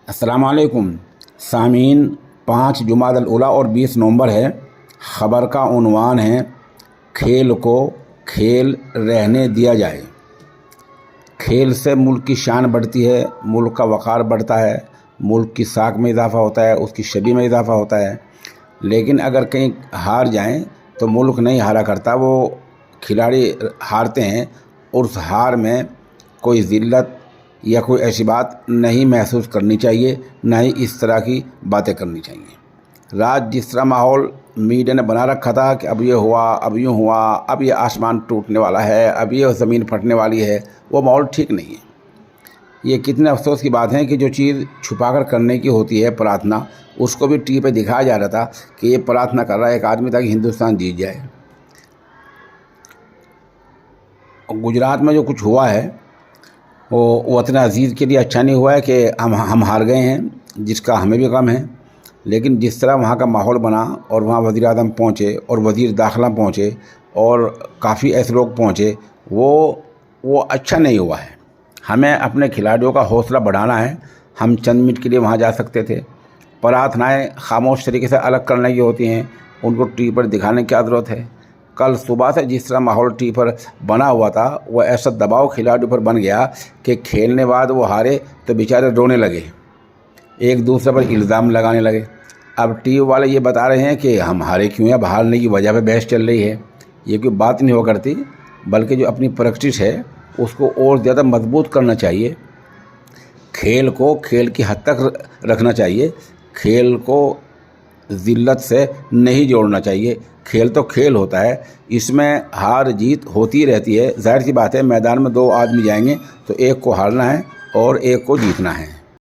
السلام علیکم سامعین، 5 جمادی الاولیٰ اور 20 نومبر ہے۔ خبر کا عنوان ہے کھیل کو کھیل رہنے دیا جائے۔ کھیل سے ملک کی شان بڑھتی ہے، ملک کا وقار بڑھتا ہے، ملک کی ساکھ میں اضافہ ہوتا ہے، اس کی شبی میں اضافہ ہوتا ہے۔ لیکن اگر کہیں ہار جائیں تو ملک نہیں ہارا کرتا، وہ کھلاڑی ہارتے ہیں اور اس ہار میں کوئی ذلت یا کوئی ایسی بات نہیں محسوس کرنی چاہیے، نہ ہی اس طرح کی باتیں کرنی چاہیے۔ رات جس طرح ماحول میڈیا نے بنا رکھا تھا کہ اب یہ ہوا، اب یوں ہوا، اب یہ آسمان ٹوٹنے والا ہے، اب یہ زمین پھٹنے والی ہے، وہ ماحول ٹھیک نہیں ہے۔ یہ کتنے افسوس کی بات ہے کہ جو چیز چھپا کر کرنے کی ہوتی ہے، پرارتھنا، اس کو بھی ٹی وی پہ دکھایا جا رہا تھا کہ یہ پرارتھنا کر رہا ہے ایک آدمی تاکہ ہندوستان جیت جائے۔ گجرات میں جو کچھ ہوا ہے وہ وطن عزیز کے لیے اچھا نہیں ہوا ہے کہ ہم ہار گئے ہیں، جس کا ہمیں بھی غم ہے۔ لیکن جس طرح وہاں کا ماحول بنا اور وہاں وزیر اعظم پہنچے اور وزیر داخلہ پہنچے اور کافی ایسے لوگ پہنچے، وہ اچھا نہیں ہوا ہے۔ ہمیں اپنے کھلاڑیوں کا حوصلہ بڑھانا ہے۔ ہم چند منٹ کے لیے وہاں جا سکتے تھے۔ پرارتھنائیں خاموش طریقے سے الگ کرنے کی ہوتی ہیں، ان کو ٹی وی پر دکھانے کی کیا ضرورت ہے؟ کل صبح سے جس طرح ماحول ٹی وی پر بنا ہوا تھا، وہ ایسا دباؤ کھلاڑیوں پر بن گیا کہ کھیلنے بعد وہ ہارے تو بیچارے رونے لگے، ایک دوسرے پر الزام لگانے لگے۔ اب ٹی وی والے یہ بتا رہے ہیں کہ ہم ہارے کیوں ہیں، اب ہارنے کی وجہ پہ بحث چل رہی ہے۔ یہ کوئی بات نہیں ہوا کرتی، بلکہ جو اپنی پریکٹس ہے اس کو اور زیادہ مضبوط کرنا چاہیے۔ کھیل کو کھیل کی حد تک رکھنا چاہیے، کھیل کو ذلت سے نہیں جوڑنا چاہیے۔ کھیل تو کھیل ہوتا ہے، اس میں ہار جیت ہوتی رہتی ہے۔ ظاہر سی بات ہے، میدان میں 2 آدمی جائیں گے تو ایک کو ہارنا ہے اور ایک کو جیتنا ہے۔